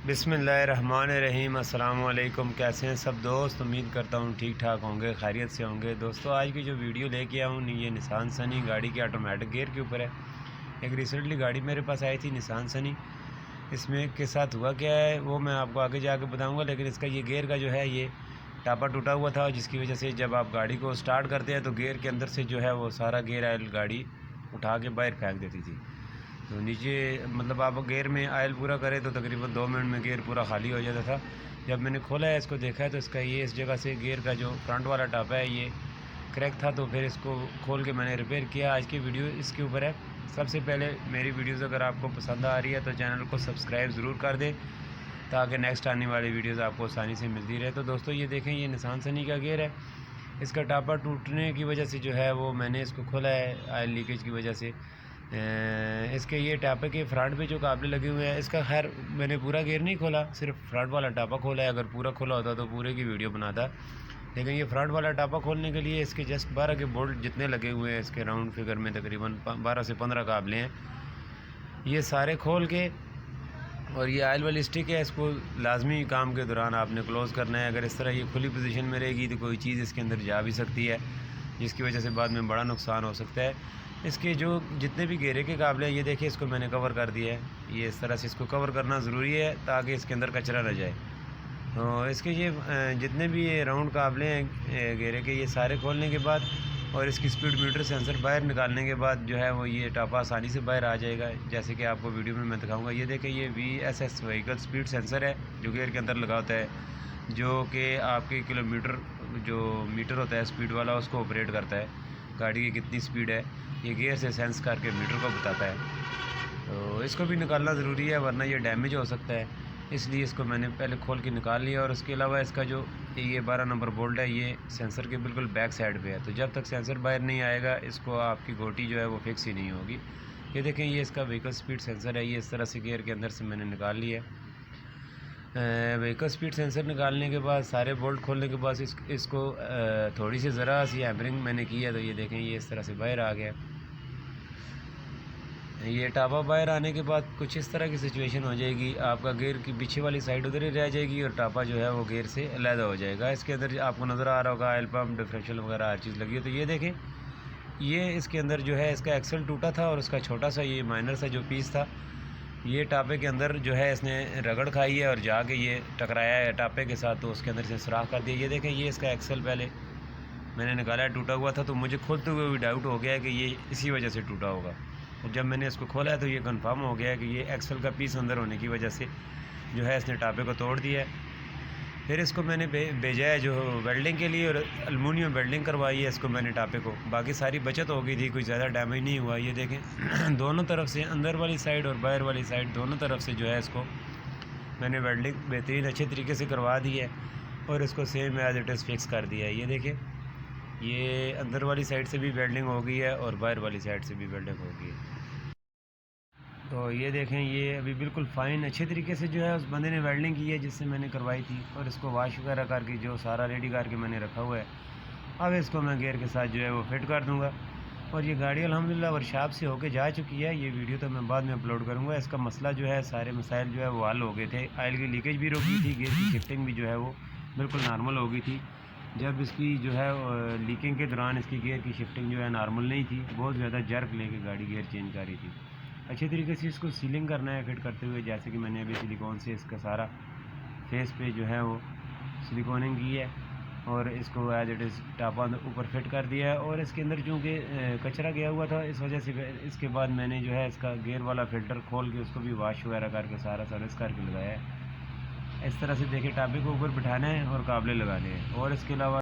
बिस्मिल्लाहिर्रहमानिर्रहीम। अस्सलाम वालेकुम। कैसे हैं सब दोस्त? उम्मीद करता हूँ ठीक ठाक होंगे, खैरियत से होंगे। दोस्तों, आज की जो वीडियो लेके आया हूँ ये निसान सनी गाड़ी के ऑटोमेटिक गियर के ऊपर है। एक रिसेंटली गाड़ी मेरे पास आई थी निसान सनी। इसमें के साथ हुआ क्या है वो मैं आपको आगे जाके बताऊँगा, लेकिन इसका ये गियर का जो है ये टापा टूटा हुआ था, जिसकी वजह से जब आप गाड़ी को स्टार्ट करते हैं तो गियर के अंदर से जो है वो सारा गियर ऑयल गाड़ी उठा के बाहर फेंक देती थी। तो नीचे मतलब आप गियर में ऑयल पूरा करें तो तकरीबन 2 मिनट में गियर पूरा खाली हो जाता था। जब मैंने खोला है, इसको देखा है, तो इसका ये इस जगह से गियर का जो फ्रंट वाला टापा है ये क्रैक था। तो फिर इसको खोल के मैंने रिपेयर किया। आज की वीडियो इसके ऊपर है। सबसे पहले मेरी वीडियोज़ अगर आपको पसंद आ रही है तो चैनल को सब्सक्राइब ज़रूर कर दें, ताकि नेक्स्ट आने वाली वीडियोज़ आपको आसानी से मिलती रहे। तो दोस्तों, ये देखें, ये निसान सनी का गियर है। इसका टापा टूटने की वजह से जो है वो मैंने इसको खोला है ऑयल लीकेज की वजह से। इसके ये टापे के फ्रंट पे जो काबले लगे हुए हैं, इसका खैर मैंने पूरा गियर नहीं खोला, सिर्फ फ्रंट वाला टापा खोला है। अगर पूरा खोला होता तो पूरे की वीडियो बनाता, लेकिन ये फ्रंट वाला टापा खोलने के लिए इसके जस्ट 12 के बोल्ट जितने लगे हुए हैं, इसके राउंड फिगर में तकरीबन 12 से 15 काबले हैं। ये सारे खोल के, और ये ऑयल वाली स्टिक है, इसको लाजमी काम के दौरान आपने क्लोज़ करना है। अगर इस तरह ये खुली पोजीशन में रहेगी तो कोई चीज़ इसके अंदर जा भी सकती है, जिसकी वजह से बाद में बड़ा नुकसान हो सकता है। इसके जो जितने भी घेरे के काबले हैं, ये देखिए, इसको मैंने कवर कर दिया है। ये इस तरह से इसको कवर करना ज़रूरी है ताकि इसके अंदर कचरा न जाए। तो इसके ये जितने भी ये राउंड काबले हैं घेरे के, ये सारे खोलने के बाद और इसकी स्पीड मीटर सेंसर बाहर निकालने के बाद जो है वो ये टापा आसानी से बाहर आ जाएगा, जैसे कि आपको वीडियो में मैं दिखाऊंगा। ये देखें, ये VSS व्हीकल स्पीड सेंसर है जो गियर के अंदर लगा होता है, जो कि आपके किलोमीटर जो मीटर होता है स्पीड वाला, उसको ऑपरेट करता है। गाड़ी की कितनी स्पीड है ये गियर से सेंस करके मीटर को बताता है। तो इसको भी निकालना ज़रूरी है, वरना ये डैमेज हो सकता है। इसलिए इसको मैंने पहले खोल के निकाल लिया। और उसके अलावा इसका जो ये 12 नंबर बोल्ट है, ये सेंसर के बिल्कुल बैक साइड पे है। तो जब तक सेंसर बाहर नहीं आएगा, इसको आपकी गोटी जो है वो फिक्स ही नहीं होगी। ये देखें, ये इसका व्हीकल स्पीड सेंसर है। ये इस तरह से गियर के अंदर से मैंने निकाल लिया। व्हीकल स्पीड सेंसर निकालने के बाद, सारे बोल्ट खोलने के बाद इसको थोड़ी सी ज़रा सी हैमरिंग मैंने की है। तो ये देखें, ये इस तरह से बाहर आ गया। ये टापा बाहर आने के बाद कुछ इस तरह की सिचुएशन हो जाएगी, आपका गियर की पीछे वाली साइड उधर ही रह जाएगी और टापा जो है वो गियर से अलहदा हो जाएगा। इसके अंदर आपको नज़र आ रहा होगा ऑयल पम्प, डिफरेंशियल वगैरह हर चीज़ लगी है। तो ये देखें, ये इसके अंदर जो है इसका एक्सल टूटा था और उसका छोटा सा ये माइनर सा जो पीस था, ये टापे के अंदर जो है इसने रगड़ खाई है और जाके ये टकराया है टापे के साथ, तो उसके अंदर से सुराख कर दिया। ये देखें, ये इसका एक्सल पहले मैंने निकाला है, टूटा हुआ था। तो मुझे खोलते हुए भी डाउट हो गया है कि ये इसी वजह से टूटा होगा। और जब मैंने इसको खोला है तो ये कंफर्म हो गया है कि ये एक्सल का पीस अंदर होने की वजह से जो है इसने टापे को तोड़ दिया है। फिर इसको मैंने भेजा है जो वेल्डिंग के लिए, और एलुमिनियम वेल्डिंग करवाई है इसको मैंने टापे को। बाकी सारी बचत हो गई थी, कोई ज़्यादा डैमेज नहीं हुआ। ये देखें दोनों तरफ से, अंदर वाली साइड और बाहर वाली साइड, दोनों तरफ से जो है इसको मैंने वेल्डिंग बेहतरीन अच्छे तरीके से करवा दी है और इसको same as it is fix कर दिया है। ये देखें, ये अंदर वाली साइड से भी वेल्डिंग हो गई है और बाहर वाली साइड से भी वेल्डिंग हो गई है। तो ये देखें, ये अभी बिल्कुल फ़ाइन अच्छे तरीके से जो है उस बंदे ने वेल्डिंग की है जिससे मैंने करवाई थी, और इसको वाश वगैरह करके जो सारा रेडी करके मैंने रखा हुआ है। अब इसको मैं गियर के साथ जो है वो फिट कर दूंगा। और ये गाड़ी अल्हम्दुलिल्लाह वर्कशॉप से होके जा चुकी है। ये वीडियो तो मैं बाद में अपलोड करूँगा। इसका मसला जो है, सारे मसाइल जो है वो हल हो गए थे। ऑयल की लीकेज भी रुक गई थी, गियर की शिफ्टिंग भी जो है वो बिल्कुल नॉर्मल हो गई थी। जब इसकी जो है लीकिंग के दौरान इसकी गियर की शिफ्टिंग जो है नॉर्मल नहीं थी, बहुत ज़्यादा जर्क लेके गाड़ी गियर चेंज कर रही थी। अच्छे तरीके से इसको सीलिंग करना है फिट करते हुए, जैसे कि मैंने अभी सिलिकॉन से इसका सारा फेस पे जो है वो सिलिकॉनिंग की है और इसको एज इट इज़ टापा ऊपर फिट कर दिया है। और इसके अंदर चूँकि कचरा गया हुआ था, इस वजह से इसके बाद मैंने जो है इसका गियर वाला फ़िल्टर खोल के उसको भी वॉश वगैरह करके सारा सर्विस करके लगाया है। इस तरह से देखिए, टापे को ऊपर बिठाना है और काबले लगाने हैं। और इसके अलावा